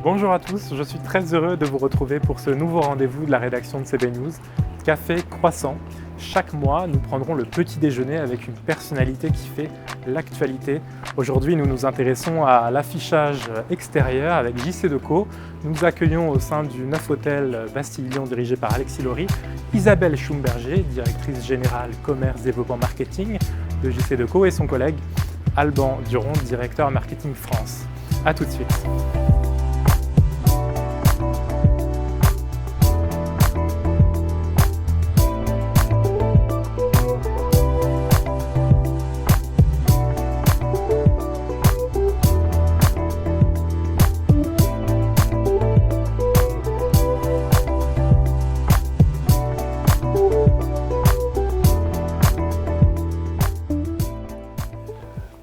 Bonjour à tous, je suis très heureux de vous retrouver pour ce nouveau rendez-vous de la rédaction de CB News, Café Croissant. Chaque mois, nous prendrons le petit déjeuner avec une personnalité qui fait l'actualité. Aujourd'hui, nous nous intéressons à l'affichage extérieur avec JC Decaux. Nous accueillons au sein du 9 hôtel Bastille-Lyon dirigé par Alexis Laurie, Isabelle Schumberger, directrice générale commerce, développement, marketing de JC Decaux, et son collègue Alban Duron, directeur marketing France. A tout de suite.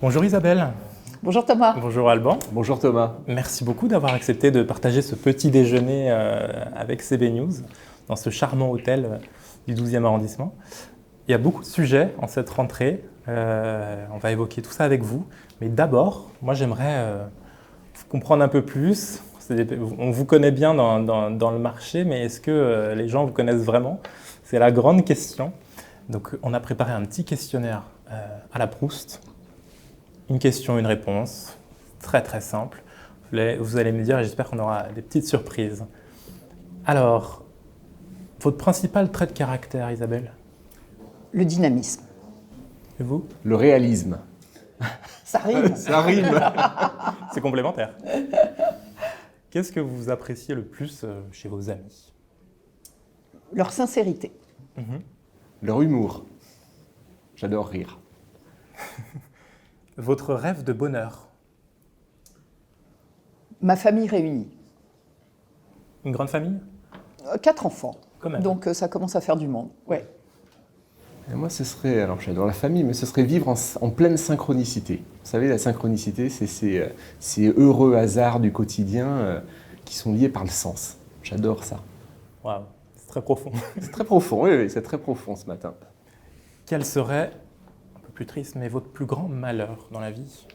Bonjour Isabelle. Bonjour Thomas. Bonjour Alban. Bonjour Thomas. Merci beaucoup d'avoir accepté de partager ce petit déjeuner avec CB News dans ce charmant hôtel du 12e arrondissement. Il y a beaucoup de sujets en cette rentrée. On va évoquer tout ça avec vous. Mais d'abord, moi j'aimerais comprendre un peu plus. On vous connaît bien dans le marché, mais est-ce que les gens vous connaissent vraiment? C'est la grande question. Donc on a préparé un petit questionnaire à la Proust. Une question, une réponse, très très simple. Vous allez me dire, et j'espère qu'on aura des petites surprises. Alors, votre principal trait de caractère, Isabelle? Le dynamisme. Et vous? Le réalisme. Ça rime. Ça rime. C'est complémentaire. Qu'est-ce que vous appréciez le plus chez vos amis? Leur sincérité. Leur humour. J'adore rire. Votre rêve de bonheur? Ma famille réunie. Une grande famille? 4 enfants. Quand même. Donc ça commence à faire du monde. Ouais. Et moi, ce serait, alors j'adore la famille, mais ce serait vivre en pleine synchronicité. Vous savez, la synchronicité, c'est ces heureux hasards du quotidien qui sont liés par le sens. J'adore ça. Waouh, c'est très profond. C'est très profond, oui, c'est très profond ce matin. Quel serait, un peu plus triste, mais votre plus grand malheur dans la vie,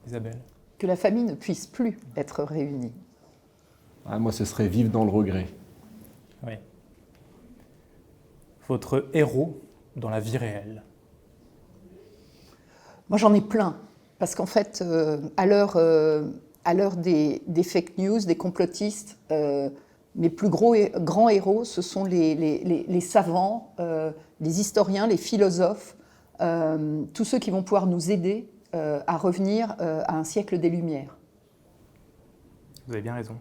Isabelle? Que la famille ne puisse plus être réunie. Ah, moi, ce serait vivre dans le regret. Oui. Votre héros dans la vie réelle? Moi j'en ai plein. Parce qu'en fait, à l'heure des fake news, des complotistes, mes plus grands héros, ce sont les savants, les historiens, les philosophes, tous ceux qui vont pouvoir nous aider à revenir à un siècle des Lumières. Vous avez bien raison.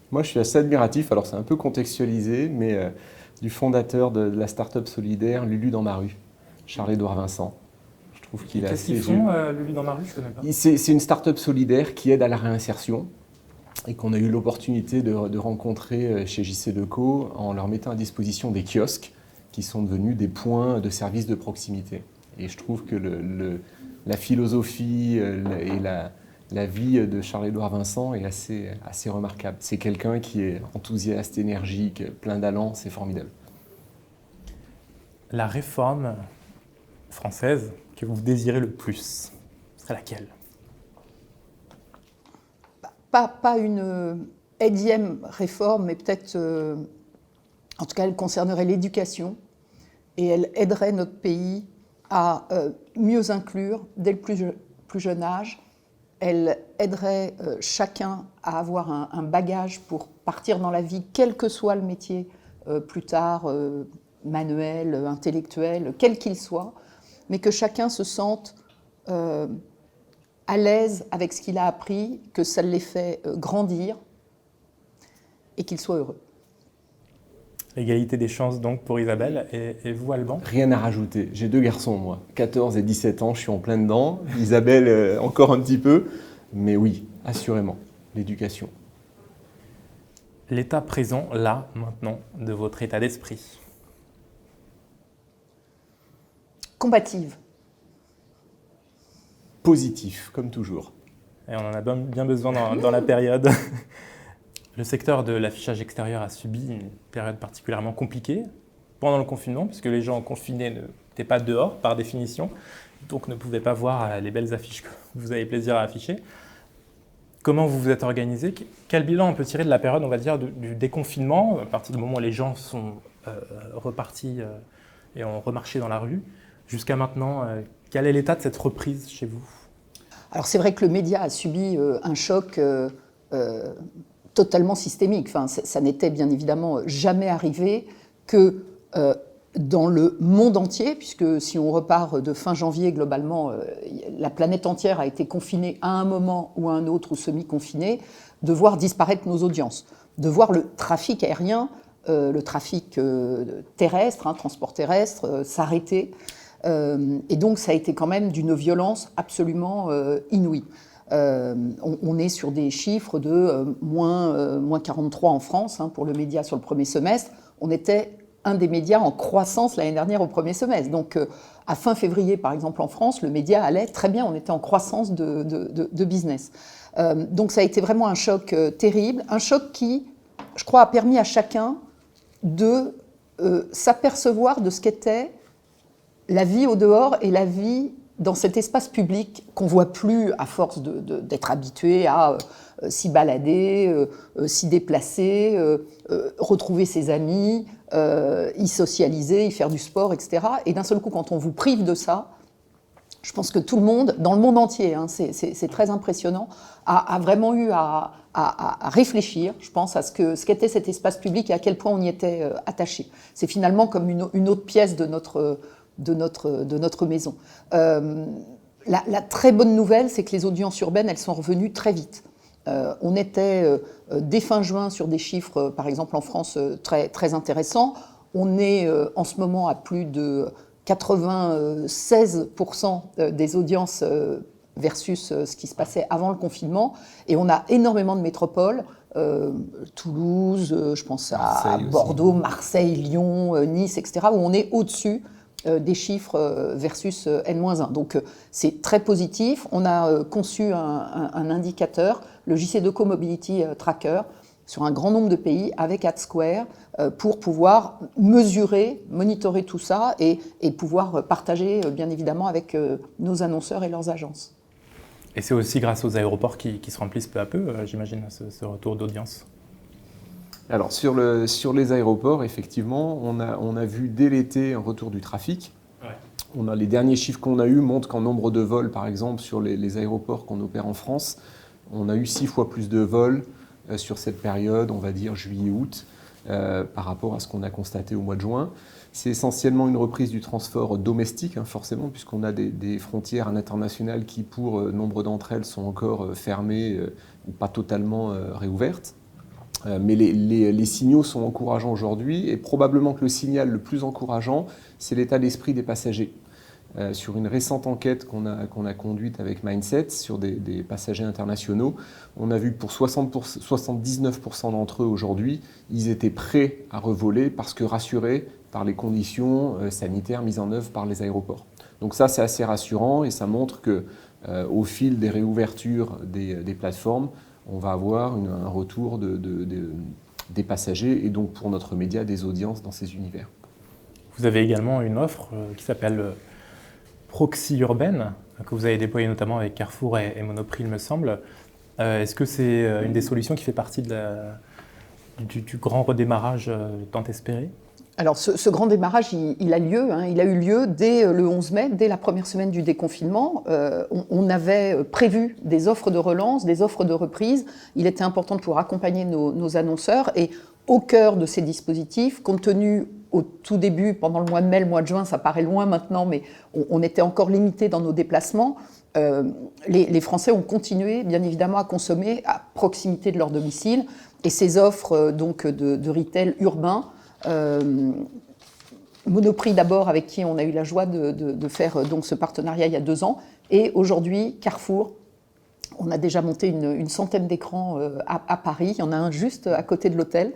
Moi, je suis assez admiratif, alors c'est un peu contextualisé, mais du fondateur de la start-up solidaire Lulu dans ma rue, Charles-Édouard Vincent. Je trouve qu'il a Qu'est-ce qu'ils font, Lulu dans ma rue? Je connais pas. C'est une start-up solidaire qui aide à la réinsertion et qu'on a eu l'opportunité de rencontrer chez JC Decaux en leur mettant à disposition des kiosques qui sont devenus des points de service de proximité. Et je trouve que la philosophie et la vie de Charles-Édouard Vincent est assez remarquable. C'est quelqu'un qui est enthousiaste, énergique, plein d'allant, c'est formidable. La réforme française que vous désirez le plus, ce serait laquelle? Pas une énième réforme, mais peut-être, en tout cas, elle concernerait l'éducation et elle aiderait notre pays à mieux inclure dès le plus jeune âge. Elle aiderait chacun à avoir un bagage pour partir dans la vie, quel que soit le métier plus tard, manuel, intellectuel, quel qu'il soit, mais que chacun se sente à l'aise avec ce qu'il a appris, que ça l'ait fait grandir et qu'il soit heureux. L'égalité des chances donc pour Isabelle. Et vous, Alban? Rien à rajouter. J'ai 2 garçons, moi. 14 et 17 ans, je suis en plein dedans. Isabelle, encore un petit peu. Mais oui, assurément, l'éducation. L'état présent, là, maintenant, de votre état d'esprit? Combative. Positif, comme toujours. Et on en a bien besoin dans la période. Le secteur de l'affichage extérieur a subi une période particulièrement compliquée pendant le confinement, puisque les gens confinés n'étaient pas dehors par définition, donc ne pouvaient pas voir les belles affiches que vous avez plaisir à afficher. comment vous vous êtes organisé? Quel bilan on peut tirer de la période, on va dire, du déconfinement, à partir du moment où les gens sont repartis et ont remarché dans la rue, jusqu'à maintenant? Quel est l'état de cette reprise chez vous? Alors c'est vrai que le média a subi un choc totalement systémique. Enfin, ça n'était bien évidemment jamais arrivé que dans le monde entier, puisque si on repart de fin janvier, globalement, la planète entière a été confinée à un moment ou à un autre, ou semi-confinée, de voir disparaître nos audiences, de voir le trafic aérien, le trafic terrestre, transport terrestre, s'arrêter. Et donc ça a été quand même d'une violence absolument inouïe. On est sur des chiffres de moins 43 en France pour le média sur le premier semestre. On était un des médias en croissance l'année dernière au premier semestre. Donc à fin février, par exemple en France, le média allait très bien, on était en croissance de business. Donc ça a été vraiment un choc terrible, un choc qui, je crois, a permis à chacun de s'apercevoir de ce qu'était la vie au dehors et la vie dans cet espace public qu'on ne voit plus à force d'être habitué à s'y balader, s'y déplacer, retrouver ses amis, y socialiser, y faire du sport, etc. Et d'un seul coup, quand on vous prive de ça, je pense que tout le monde, dans le monde entier, c'est très impressionnant, a vraiment eu à réfléchir, je pense, à ce qu'était cet espace public et à quel point on y était attaché. C'est finalement comme une autre pièce de notre maison. La très bonne nouvelle, c'est que les audiences urbaines, elles sont revenues très vite. On était dès fin juin sur des chiffres, par exemple en France, très, très intéressants. On est en ce moment à plus de 96% des audiences versus ce qui se passait avant le confinement. Et on a énormément de métropoles, Toulouse, je pense à Bordeaux, Marseille, Lyon, Nice, etc., où on est au-dessus des chiffres versus N-1. Donc c'est très positif. On a conçu un indicateur, le JC2Co Mobility Tracker, sur un grand nombre de pays avec AdSquare pour pouvoir mesurer, monitorer tout ça et pouvoir partager bien évidemment avec nos annonceurs et leurs agences. Et c'est aussi grâce aux aéroports qui se remplissent peu à peu, j'imagine, ce retour d'audience. Alors sur les aéroports, effectivement, on a vu dès l'été un retour du trafic. Ouais. Les derniers chiffres qu'on a eus montrent qu'en nombre de vols, par exemple, sur les aéroports qu'on opère en France, on a eu 6 fois plus de vols sur cette période, on va dire juillet-août, par rapport à ce qu'on a constaté au mois de juin. C'est essentiellement une reprise du transport domestique, forcément, puisqu'on a des frontières internationales qui, pour nombre d'entre elles, sont encore fermées ou pas totalement réouvertes. Mais les signaux sont encourageants aujourd'hui, et probablement que le signal le plus encourageant, c'est l'état d'esprit des passagers. Sur une récente enquête qu'on a conduite avec Mindset sur des passagers internationaux, on a vu que pour 79% d'entre eux aujourd'hui, ils étaient prêts à revoler parce que rassurés par les conditions sanitaires mises en œuvre par les aéroports. Donc ça, c'est assez rassurant et ça montre qu'au fil des réouvertures des plateformes, on va avoir un retour des passagers et donc pour notre média des audiences dans ces univers. Vous avez également une offre qui s'appelle Proxy Urbaine, que vous avez déployée notamment avec Carrefour et Monoprix, il me semble. Est-ce que c'est une des solutions qui fait partie du grand redémarrage tant espéré ? Alors ce grand démarrage, il a lieu, il a eu lieu dès le 11 mai, dès la première semaine du déconfinement. On avait prévu des offres de relance, des offres de reprise. Il était important de pouvoir accompagner nos annonceurs et au cœur de ces dispositifs, compte tenu au tout début, pendant le mois de mai, le mois de juin, ça paraît loin maintenant, mais on était encore limité dans nos déplacements. Les Français ont continué, bien évidemment, à consommer à proximité de leur domicile. Et ces offres donc, de retail urbain, Monoprix d'abord, avec qui on a eu la joie de faire donc, ce partenariat il y a 2 ans, et aujourd'hui Carrefour. On a déjà monté une centaine d'écrans à Paris. Il y en a un juste à côté de l'hôtel.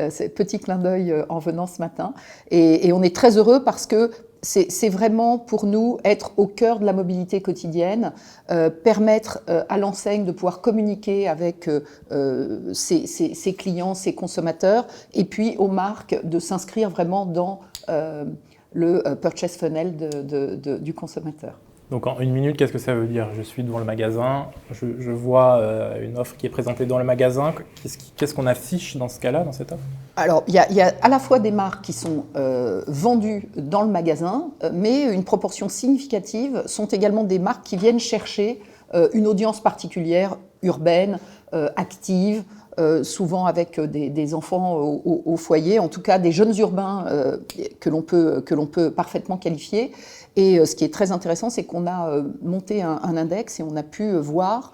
C'est petit clin d'œil en venant ce matin. Et on est très heureux parce que c'est vraiment pour nous être au cœur de la mobilité quotidienne, permettre à l'enseigne de pouvoir communiquer avec ses clients, ses consommateurs, et puis aux marques de s'inscrire vraiment dans le purchase funnel du consommateur. Donc en une minute, qu'est-ce que ça veut dire? Je suis devant le magasin, je vois une offre qui est présentée dans le magasin. Qu'est-ce qu'on affiche dans ce cas-là, dans cette offre? Alors, il y a à la fois des marques qui sont vendues dans le magasin, mais une proportion significative sont également des marques qui viennent chercher une audience particulière, urbaine, active, souvent avec des enfants au foyer, en tout cas des jeunes urbains que l'on peut parfaitement qualifier. Et ce qui est très intéressant, c'est qu'on a monté un index et on a pu voir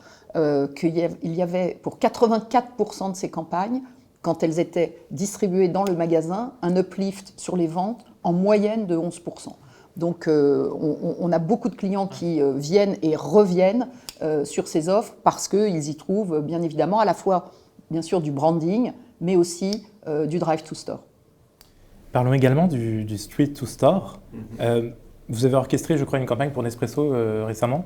qu'il y avait pour 84% de ces campagnes, quand elles étaient distribuées dans le magasin, un uplift sur les ventes en moyenne de 11%. Donc on a beaucoup de clients qui viennent et reviennent sur ces offres parce qu'ils y trouvent bien évidemment à la fois bien sûr du branding, mais aussi du drive to store. Parlons également du street to store. Vous avez orchestré, je crois, une campagne pour Nespresso récemment.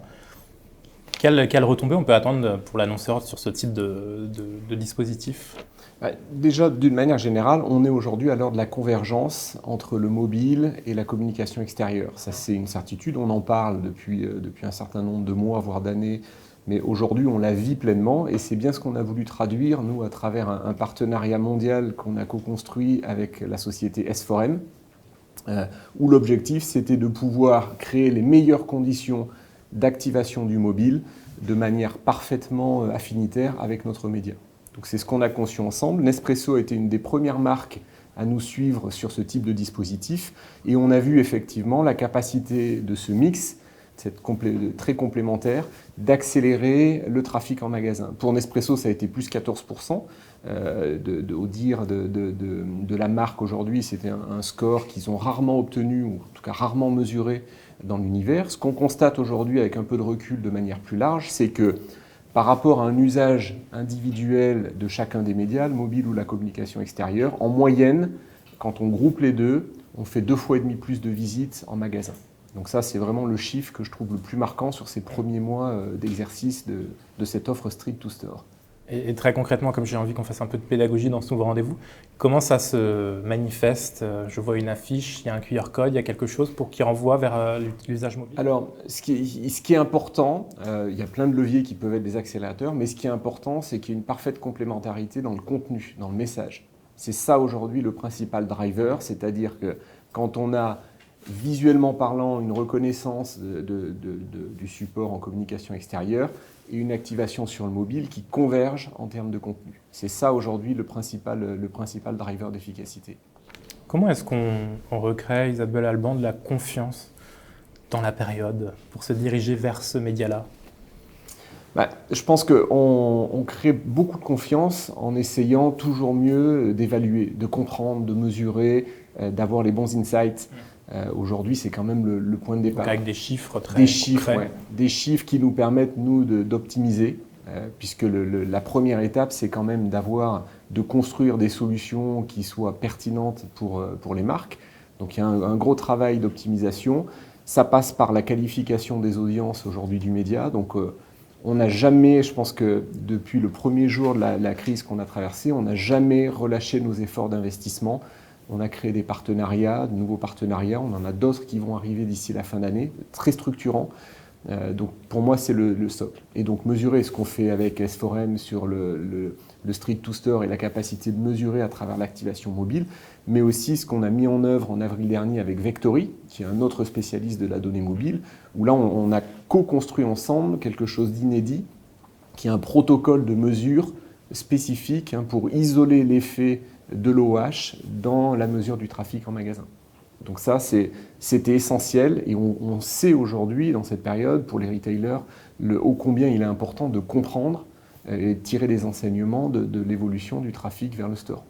Quelle retombée on peut attendre pour l'annonceur sur ce type de dispositif? Déjà, d'une manière générale, on est aujourd'hui à l'heure de la convergence entre le mobile et la communication extérieure. Ça, c'est une certitude. On en parle depuis un certain nombre de mois, voire d'années. Mais aujourd'hui, on la vit pleinement et c'est bien ce qu'on a voulu traduire, nous, à travers un partenariat mondial qu'on a co-construit avec la société S4M, où l'objectif, c'était de pouvoir créer les meilleures conditions d'activation du mobile de manière parfaitement affinitaire avec notre média. Donc c'est ce qu'on a conçu ensemble. Nespresso a été une des premières marques à nous suivre sur ce type de dispositif et on a vu effectivement la capacité de ce mix, très complémentaire, d'accélérer le trafic en magasin. Pour Nespresso, ça a été plus 14%. Au dire de la marque aujourd'hui, c'était un score qu'ils ont rarement obtenu, ou en tout cas rarement mesuré dans l'univers. Ce qu'on constate aujourd'hui avec un peu de recul de manière plus large, c'est que par rapport à un usage individuel de chacun des médias, le mobile ou la communication extérieure, en moyenne, quand on groupe les deux, on fait 2,5 fois plus de visites en magasin. Donc ça, c'est vraiment le chiffre que je trouve le plus marquant sur ces premiers mois d'exercice de cette offre Street to Store. Et très concrètement, comme j'ai envie qu'on fasse un peu de pédagogie dans ce nouveau rendez-vous, comment ça se manifeste? Je vois une affiche, il y a un QR code, il y a quelque chose pour qui renvoie vers l'usage mobile? Alors, ce qui est important, il y a plein de leviers qui peuvent être des accélérateurs, mais ce qui est important, c'est qu'il y ait une parfaite complémentarité dans le contenu, dans le message. C'est ça aujourd'hui le principal driver, c'est-à-dire que quand on a visuellement parlant une reconnaissance du support en communication extérieure, et une activation sur le mobile qui convergent en termes de contenu. C'est ça aujourd'hui le principal driver d'efficacité. Comment est-ce qu'on recrée, Isabelle Alban, de la confiance dans la période pour se diriger vers ce média-là? Je pense qu'on crée beaucoup de confiance en essayant toujours mieux d'évaluer, de comprendre, de mesurer, d'avoir les bons insights. Aujourd'hui, c'est quand même le point de départ. Donc avec des chiffres très concrets. Ouais. Des chiffres qui nous permettent, nous, d'optimiser, puisque la première étape, c'est quand même de construire des solutions qui soient pertinentes pour les marques. Donc il y a un gros travail d'optimisation. Ça passe par la qualification des audiences aujourd'hui du média. Donc on n'a jamais, je pense que depuis le premier jour de la crise qu'on a traversée, on n'a jamais relâché nos efforts d'investissement. On a créé des partenariats, de nouveaux partenariats. On en a d'autres qui vont arriver d'ici la fin d'année, très structurants. Donc pour moi, c'est le socle. Et donc mesurer ce qu'on fait avec S4M sur le Street to Store et la capacité de mesurer à travers l'activation mobile, mais aussi ce qu'on a mis en œuvre en avril dernier avec Vectory, qui est un autre spécialiste de la donnée mobile, où là on a co-construit ensemble quelque chose d'inédit, qui est un protocole de mesure spécifique pour isoler l'effet de l'OH dans la mesure du trafic en magasin. Donc ça, c'était essentiel et on sait aujourd'hui, dans cette période, pour les retailers, ô combien il est important de comprendre et tirer les enseignements de l'évolution du trafic vers le store.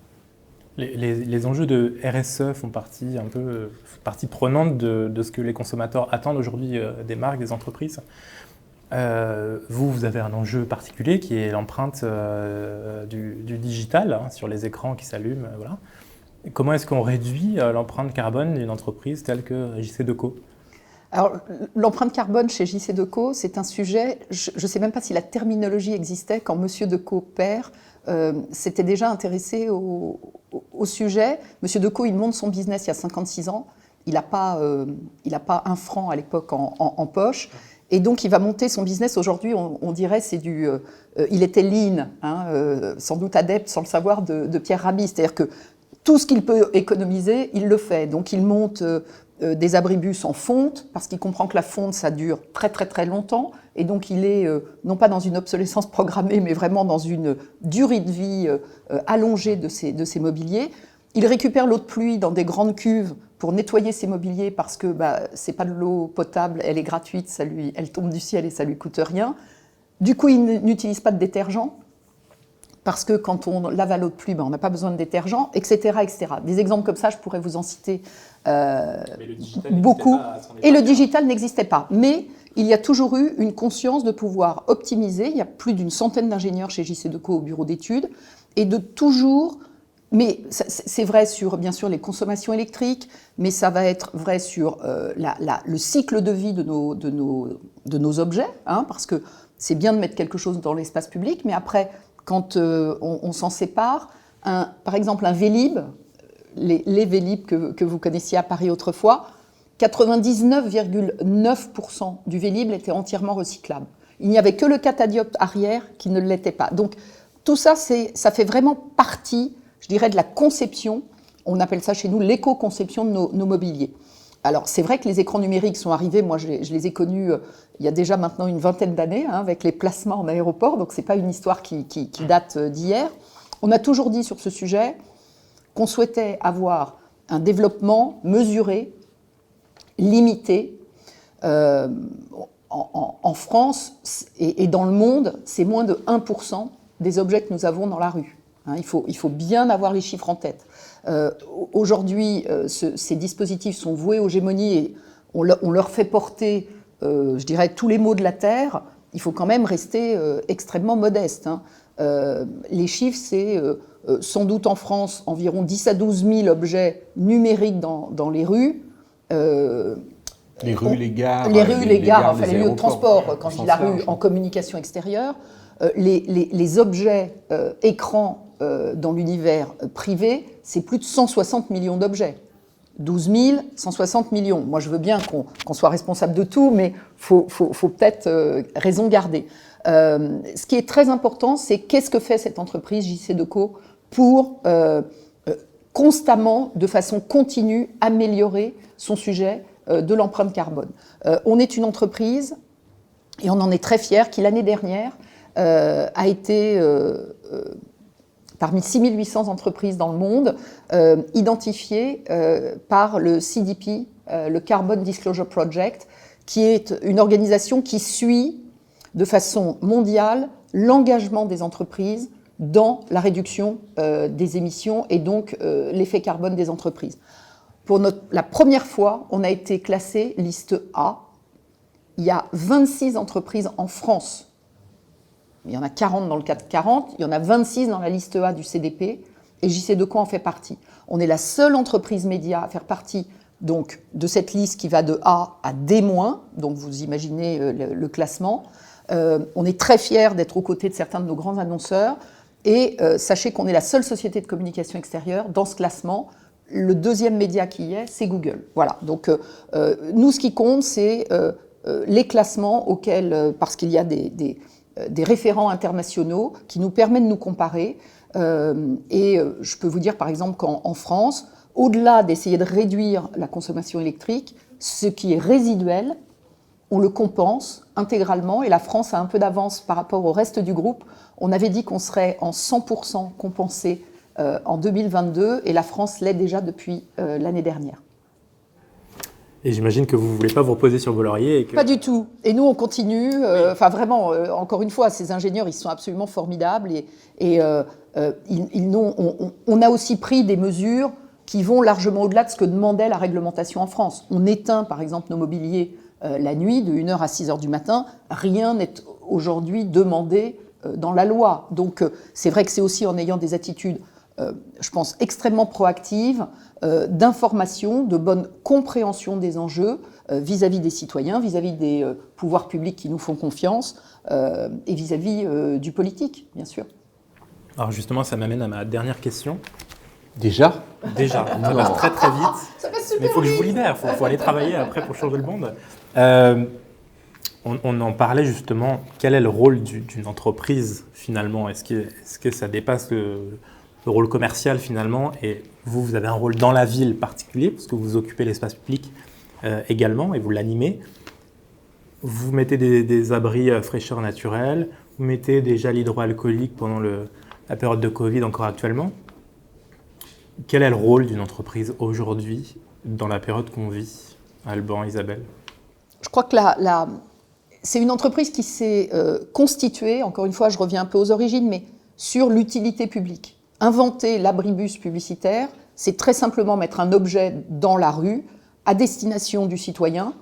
Les enjeux de RSE font partie prenante de ce que les consommateurs attendent aujourd'hui des marques, des entreprises. Vous avez un enjeu particulier qui est l'empreinte du digital sur les écrans qui s'allument. Voilà. Comment est-ce qu'on réduit l'empreinte carbone d'une entreprise telle que JC-Deco? Alors, l'empreinte carbone chez JC-Deco, c'est un sujet, je ne sais même pas si la terminologie existait quand Monsieur Decaux père s'était déjà intéressé au sujet. Monsieur Decaux, il monte son business il y a 56 ans. il n'a pas un franc à l'époque en poche. Et donc, il va monter son business. Aujourd'hui, on dirait c'est il était lean, sans doute adepte, sans le savoir, de Pierre Rabhi. C'est-à-dire que tout ce qu'il peut économiser, il le fait. Donc, il monte des abribus en fonte, parce qu'il comprend que la fonte, ça dure très, très, très longtemps. Et donc, il est non pas dans une obsolescence programmée, mais vraiment dans une durée de vie allongée de ses mobiliers. Il récupère l'eau de pluie dans des grandes cuves pour nettoyer ses mobiliers parce que c'est pas de l'eau potable, elle est gratuite, elle tombe du ciel et ça lui coûte rien. Du coup, il n'utilise pas de détergent parce que quand on lave à l'eau de pluie, on n'a pas besoin de détergent, etc., etc. Des exemples comme ça, je pourrais vous en citer beaucoup. Et le digital n'existait pas. Mais il y a toujours eu une conscience de pouvoir optimiser. Il y a plus d'une centaine d'ingénieurs chez JC Decaux au bureau d'études et de toujours... Mais c'est vrai sur, bien sûr, les consommations électriques, mais ça va être vrai sur le cycle de vie de nos objets, parce que c'est bien de mettre quelque chose dans l'espace public, mais après, quand on s'en sépare, par exemple un Vélib, les Vélib que vous connaissiez à Paris autrefois, 99,9% du Vélib était entièrement recyclable. Il n'y avait que le catadioptre arrière qui ne l'était pas. Donc tout ça, ça fait vraiment partie, je dirais, de la conception, on appelle ça chez nous l'éco-conception de nos mobiliers. Alors c'est vrai que les écrans numériques sont arrivés, moi je les ai connus il y a déjà maintenant une vingtaine d'années, avec les placements en aéroport, donc c'est pas une histoire qui date d'hier. On a toujours dit sur ce sujet qu'on souhaitait avoir un développement mesuré, limité. En France et dans le monde, c'est moins de 1% des objets que nous avons dans la rue. Il faut bien avoir les chiffres en tête. Aujourd'hui, ces dispositifs sont voués aux gémonies et on leur fait porter, je dirais, tous les maux de la terre. Il faut quand même rester extrêmement modeste. Les chiffres, c'est sans doute en France environ 10 à 12 000 objets numériques dans les rues. Les rues, les gares, les lieux de transport, quand je dis la rue, en communication extérieure. Les objets écrans dans l'univers privé, c'est plus de 160 millions d'objets. 12 000, 160 millions. Moi, je veux bien qu'on soit responsable de tout, mais faut peut-être raison garder. Ce qui est très important, c'est qu'est-ce que fait cette entreprise JC Decaux pour constamment, de façon continue, améliorer son sujet de l'empreinte carbone. On est une entreprise, et on en est très fiers, qui l'année dernière a été, parmi 6800 entreprises dans le monde, identifiée par le CDP, le Carbon Disclosure Project, qui est une organisation qui suit de façon mondiale l'engagement des entreprises dans la réduction des émissions et donc l'effet carbone des entreprises. Pour la première fois, on a été classé liste A. Il y a 26 entreprises en France. Il y en a 40 dans le CAC 40, il y en a 26 dans la liste A du CDP, et JC Decaux en fait partie. On est la seule entreprise média à faire partie donc, de cette liste qui va de A à D-, donc vous imaginez le classement. On est très fiers d'être aux côtés de certains de nos grands annonceurs, et sachez qu'on est la seule société de communication extérieure dans ce classement. Le deuxième média qui y est, c'est Google. Voilà. Donc, nous, ce qui compte, c'est les classements auxquels, parce qu'il y a des référents internationaux qui nous permettent de nous comparer. Et je peux vous dire, par exemple, qu'en France, au-delà d'essayer de réduire la consommation électrique, ce qui est résiduel, on le compense intégralement. Et la France a un peu d'avance par rapport au reste du groupe. On avait dit qu'on serait en 100% compensé en 2022, et la France l'est déjà depuis l'année dernière. Et j'imagine que vous ne voulez pas vous reposer sur vos lauriers. Pas du tout. Et nous, on continue. Enfin, vraiment, encore une fois, ces ingénieurs, ils sont absolument formidables. Et on a aussi pris des mesures qui vont largement au-delà de ce que demandait la réglementation en France. On éteint, par exemple, nos mobiliers la nuit, de 1h à 6h du matin. Rien n'est aujourd'hui demandé dans la loi. Donc, c'est vrai que c'est aussi en ayant des attitudes je pense, extrêmement proactive, d'information, de bonne compréhension des enjeux vis-à-vis des citoyens, vis-à-vis des pouvoirs publics qui nous font confiance et vis-à-vis du politique, bien sûr. Alors justement, ça m'amène à ma dernière question. Déjà? Déjà, on passe très très vite. Ça passe super Mais il faut que je vous vite. libère, il faut aller travailler après pour changer le monde. On en parlait justement, quel est le rôle d'une entreprise finalement? Est-ce que ça dépasse le rôle commercial finalement? Et vous avez un rôle dans la ville particulier, parce que vous occupez l'espace public également et vous l'animez. Vous mettez des abris fraîcheur naturelle, vous mettez des gels hydroalcooliques pendant la période de Covid encore actuellement. Quel est le rôle d'une entreprise aujourd'hui dans la période qu'on vit, Alban, Isabelle? Je crois que c'est une entreprise qui s'est constituée, encore une fois je reviens un peu aux origines, mais sur l'utilité publique. Inventer l'abribus publicitaire, c'est très simplement mettre un objet dans la rue à destination du citoyen,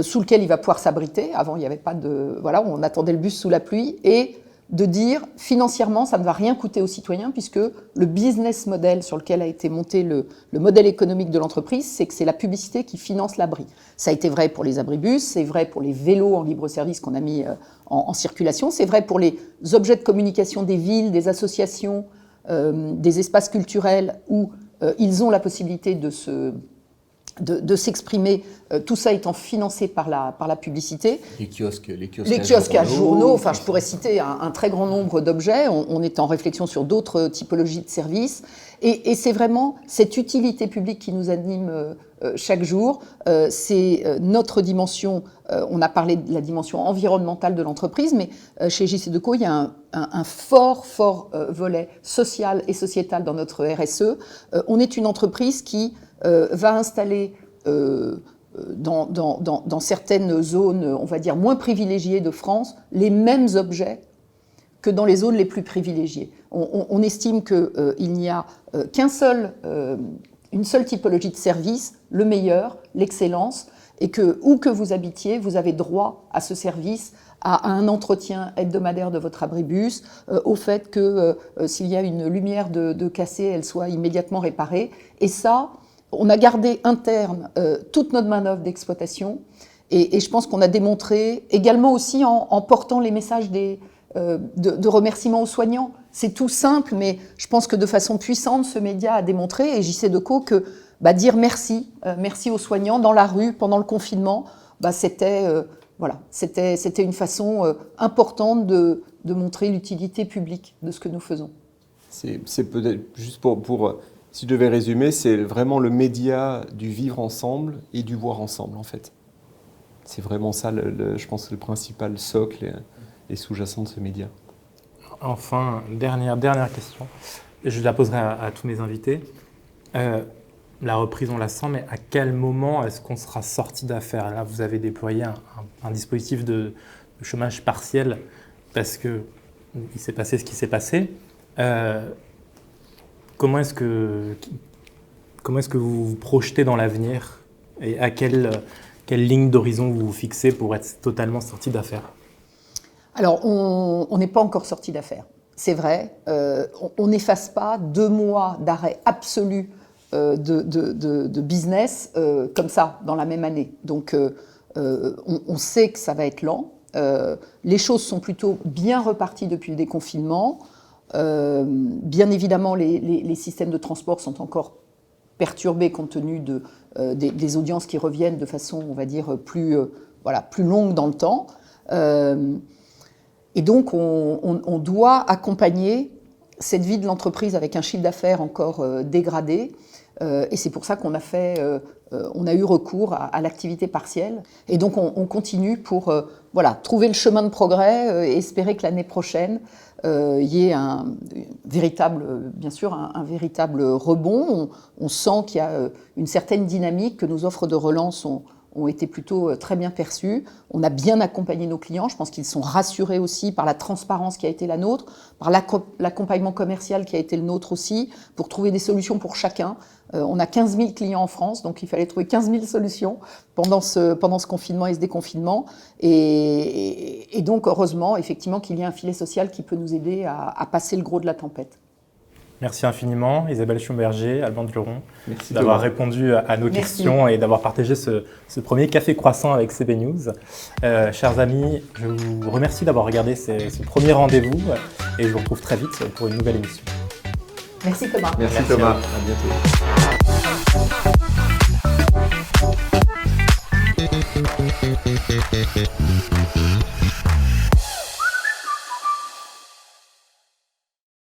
sous lequel il va pouvoir s'abriter. Avant, il n'y avait pas de... Voilà, on attendait le bus sous la pluie. Et de dire, financièrement, ça ne va rien coûter aux citoyens, puisque le business model sur lequel a été monté le modèle économique de l'entreprise, c'est que c'est la publicité qui finance l'abri. Ça a été vrai pour les abribus, c'est vrai pour les vélos en libre-service qu'on a mis en circulation, c'est vrai pour les objets de communication des villes, des associations, des espaces culturels où ils ont la possibilité de s'exprimer, tout ça étant financé par la publicité. Les kiosques à journaux, enfin je pourrais citer un très grand nombre d'objets, on est en réflexion sur d'autres typologies de services, et c'est vraiment cette utilité publique qui nous anime chaque jour, c'est notre dimension, on a parlé de la dimension environnementale de l'entreprise, mais chez JCDecaux, il y a un fort volet social et sociétal dans notre RSE. On est une entreprise qui va installer dans certaines zones, on va dire, moins privilégiées de France, les mêmes objets que dans les zones les plus privilégiées. On estime qu'il n'y a une seule typologie de service, le meilleur, l'excellence, et que, où que vous habitiez, vous avez droit à ce service, à un entretien hebdomadaire de votre abribus, au fait que s'il y a une lumière de cassée, elle soit immédiatement réparée. Et ça, on a gardé interne toute notre manœuvre d'exploitation, et je pense qu'on a démontré, également aussi en portant les messages de remerciements aux soignants. C'est tout simple, mais je pense que de façon puissante, ce média a démontré, et JCDecaux, que dire merci aux soignants dans la rue pendant le confinement, c'était une façon importante de montrer l'utilité publique de ce que nous faisons. C'est peut-être juste pour si je devais résumer, c'est vraiment le média du vivre ensemble et du voir ensemble, en fait. C'est vraiment ça, je pense, le principal socle et sous-jacent de ce média. Enfin, dernière question. Je la poserai à tous mes invités. La reprise, on la sent, mais à quel moment est-ce qu'on sera sorti d'affaires? Là, vous avez déployé un dispositif de chômage partiel parce qu'il s'est passé ce qui s'est passé. Comment est-ce que vous vous projetez dans l'avenir et à quelle ligne d'horizon vous vous fixez pour être totalement sorti d'affaires? Alors, on n'est pas encore sorti d'affaires, c'est vrai. On n'efface pas 2 mois d'arrêt absolu de business comme ça, dans la même année. Donc, on sait que ça va être lent. Les choses sont plutôt bien reparties depuis le déconfinement. Bien évidemment, les systèmes de transport sont encore perturbés compte tenu des audiences qui reviennent de façon, on va dire, plus longue dans le temps. Et donc, on doit accompagner cette vie de l'entreprise avec un chiffre d'affaires encore dégradé. Et c'est pour ça qu'on a eu recours à l'activité partielle. Et donc, on continue pour trouver le chemin de progrès et espérer que l'année prochaine, il y ait un véritable rebond. On sent qu'il y a une certaine dynamique, que nos offres de relance ont été plutôt très bien perçues. On a bien accompagné nos clients. Je pense qu'ils sont rassurés aussi par la transparence qui a été la nôtre, par l'accompagnement commercial qui a été le nôtre aussi, pour trouver des solutions pour chacun. On a 15 000 clients en France, donc il fallait trouver 15 000 solutions pendant ce confinement et ce déconfinement. Et donc, heureusement, effectivement, qu'il y a un filet social qui peut nous aider à passer le gros de la tempête. Merci infiniment, Isabelle Schumberger, Alban Duron, d'avoir répondu à nos questions et d'avoir partagé ce premier café croissant avec CB News. Chers amis, je vous remercie d'avoir regardé ce premier rendez-vous et je vous retrouve très vite pour une nouvelle émission. Merci Thomas. Merci Thomas, à bientôt.